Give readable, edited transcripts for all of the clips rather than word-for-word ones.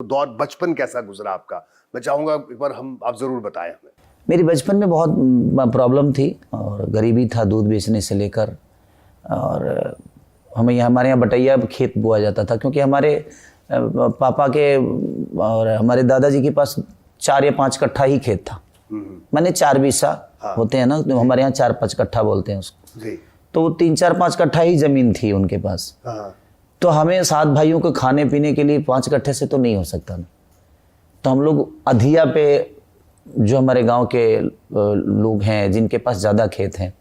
दौर बचपन कैसा गुजरा आपका, मैं चाहूंगा एक बार आप जरूर बताएं हमें। मेरी बचपन में बहुत प्रॉब्लम थी और गरीबी था, दूध बेचने से लेकर। और हमारे यहाँ बटैया खेत बोया जाता था, क्योंकि हमारे पापा के और हमारे दादाजी के पास 4 या 5 कट्ठा ही खेत था। मैंने 4 बीसा होते हैं ना, तो हमारे यहाँ 4-5 कट्ठा बोलते हैं उसको जी। तो वो 3-4-5 कट्ठा ही जमीन थी उनके पास। तो हमें 7 भाइयों को खाने पीने के लिए 5 कट्ठे से तो नहीं हो सकता ना। तो हम लोग अधिया पे, जो हमारे गांव के लोग हैं जिनके पास ज़्यादा खेत हैं,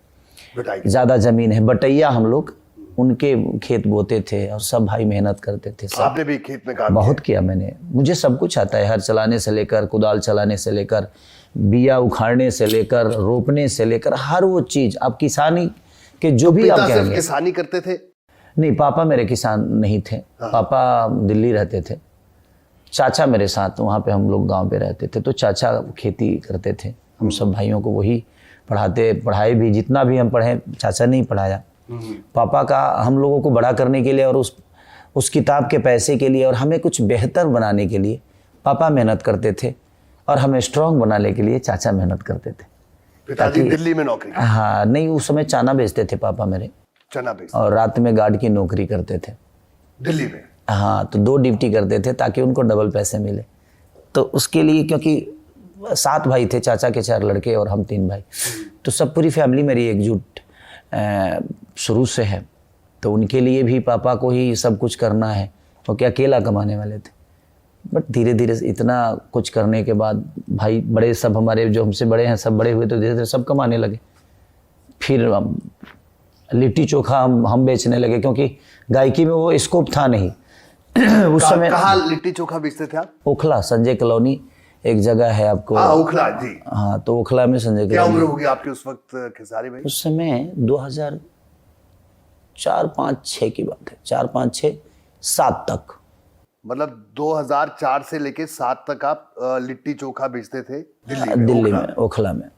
ज़्यादा ज़मीन है, बटैया हम लोग उनके खेत बोते थे और सब भाई मेहनत करते थे। सब आपने भी खेत में काम बहुत किया मैंने, मुझे सब कुछ आता है, हर चलाने से लेकर, कुदाल चलाने से लेकर, बिया उखाड़ने से लेकर, रोपने से लेकर, हर वो चीज़। आप किसानी के जो भी आप कहेंगे। किसानी करते थे? नहीं, पापा मेरे किसान नहीं थे। पापा दिल्ली रहते थे, चाचा मेरे साथ, वहाँ पे हम लोग गांव पे रहते थे, तो चाचा खेती करते थे। हम सब भाइयों को वही पढ़ाए भी, जितना भी हम पढ़े चाचा ने ही पढ़ाया। पापा का हम लोगों को बड़ा करने के लिए और उस किताब के पैसे के लिए और हमें कुछ बेहतर बनाने के लिए पापा मेहनत करते थे, और हमें स्ट्रांग बनाने के लिए चाचा मेहनत करते थे। पिताजी दिल्ली में नौकरी? हाँ, नहीं, उस समय चना बेचते थे पापा मेरे, चना बेचते, और रात में गार्ड की नौकरी करते थे दिल्ली में। हाँ, तो 2 ड्यूटी करते थे ताकि उनको डबल पैसे मिले। तो उसके लिए, क्योंकि 7 भाई थे, चाचा के 4 लड़के और हम 3 भाई, तो सब पूरी फैमिली मेरी एकजुट शुरू से है। तो उनके लिए भी पापा को ही सब कुछ करना है, क्योंकि अकेला कमाने वाले थे। बट धीरे धीरे इतना कुछ करने के बाद भाई बड़े, सब हमारे जो हमसे बड़े हैं, सब बड़े हुए, तो धीरे धीरे सब कमाने लगे। फिर लिट्टी चोखा हम बेचने लगे, क्योंकि गायकी में वो स्कोप था नहीं उस समय। कहाँ लिट्टी चोखा बेचते थे आप? ओखला, संजय कॉलोनी एक जगह है आपको। ओखला जी। हाँ, तो ओखला में संजय कॉलोनी। क्या उम्र होगी आपकी उस वक्त खेसारी भाई? उस समय 2004-5-6 की बात है, 4-5-6-7 तक। मतलब 2004 से लेके 7 तक आप लिट्टी चोखा बेचते थे दिल्ली में, ओखला में।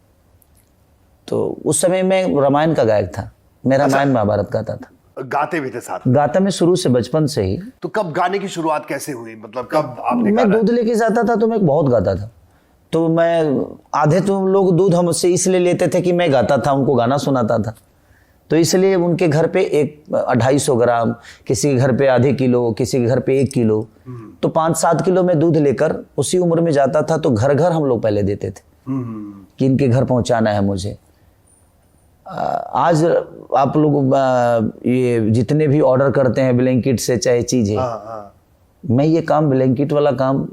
तो उस समय मैं रामायण का गायक था, मैं रामायण महाभारत गाता था। गाते भी थे साथ? गाता मैं शुरू से, बचपन से ही। तो कब गाने की शुरुआत कैसे हुई, मतलब कब आपने? मैं दूध लेके जाता था तो मैं बहुत गाता था। तो मैं, आधे तो लोग दूध हमसे इसलिए लेते थे कि मैं गाता था, उनको गाना सुनाता था, तो इसलिए उनके घर पे 250 ग्राम, किसी के घर पे आधे किलो, किसी के घर पे 1 किलो, तो 5-7 किलो में दूध लेकर उसी उम्र में जाता था। तो घर घर हम लोग पहले देते थे कि इनके घर पहुंचाना है मुझे। आज आप लोग ये जितने भी ऑर्डर करते हैं ब्लैंकेट से, चाहे चीज़ें, मैं ये काम, ब्लैंकेट वाला काम,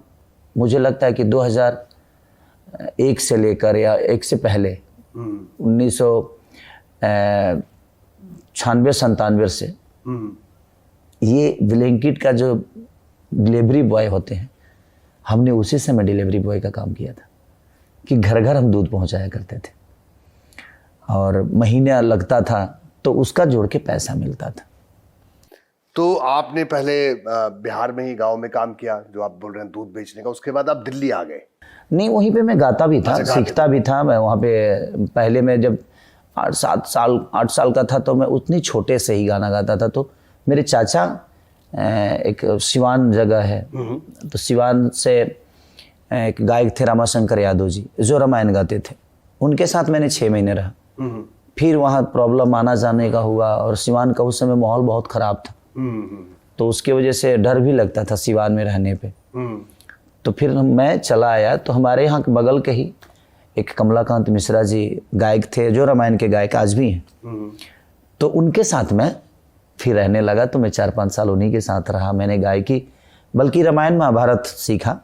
मुझे लगता है कि 2001 से लेकर, या 1 से पहले, 1996-97 से ये ब्लैंकेट का जो डिलीवरी बॉय होते हैं, हमने उसी समय डिलीवरी बॉय का काम किया था कि घर घर हम दूध पहुंचाया करते थे, और महीना लगता था तो उसका जोड़ के पैसा मिलता था। तो आपने पहले बिहार में ही गांव में काम किया, जो आप बोल रहे हैं दूध बेचने का, उसके बाद आप दिल्ली आ गए? नहीं, वहीं पे मैं गाता भी था, सीखता भी था। मैं वहाँ पे पहले, मैं जब 8 साल का था, तो मैं उतनी छोटे से ही गाना गाता था। तो मेरे चाचा, एक सिवान जगह है, तो सिवान से एक गायक थे रामाशंकर यादव जी, जो रामायण गाते थे, उनके साथ मैंने 6 महीने रहा। फिर वहाँ प्रॉब्लम आना जाने का हुआ, और सिवान का उस समय माहौल बहुत ख़राब था, तो उसके वजह से डर भी लगता था सिवान में रहने पे। तो फिर मैं चला आया। तो हमारे यहाँ के बगल के ही एक कमलाकांत मिश्रा जी गायक थे, जो रामायण के गायक आज भी हैं, तो उनके साथ मैं फिर रहने लगा। तो मैं 4-5 साल उन्हीं के साथ रहा। मैंने गायकी, बल्कि रामायण महाभारत सीखा,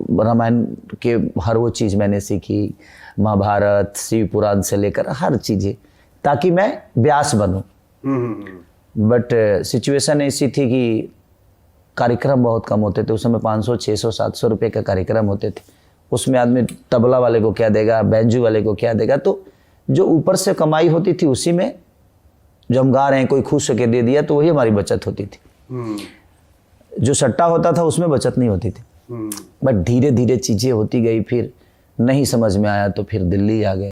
रामायण के हर वो चीज़ मैंने सीखी, महाभारत, शिव पुराण से लेकर हर चीज़ें, ताकि मैं व्यास बनूं। बट सिचुएशन ऐसी थी कि कार्यक्रम बहुत कम होते थे उस समय। 500, 600, 700 रुपये का कार्यक्रम होते थे। उसमें आदमी तबला वाले को क्या देगा, बैंजू वाले को क्या देगा, तो जो ऊपर से कमाई होती थी उसी में, जो हम गा रहे हैं, कोई खुश होकर दे दिया तो वही हमारी बचत होती थी। जो सट्टा होता था उसमें बचत नहीं होती थी। बट धीरे धीरे चीज़ें होती गई, फिर नहीं समझ में आया तो फिर दिल्ली आ गए।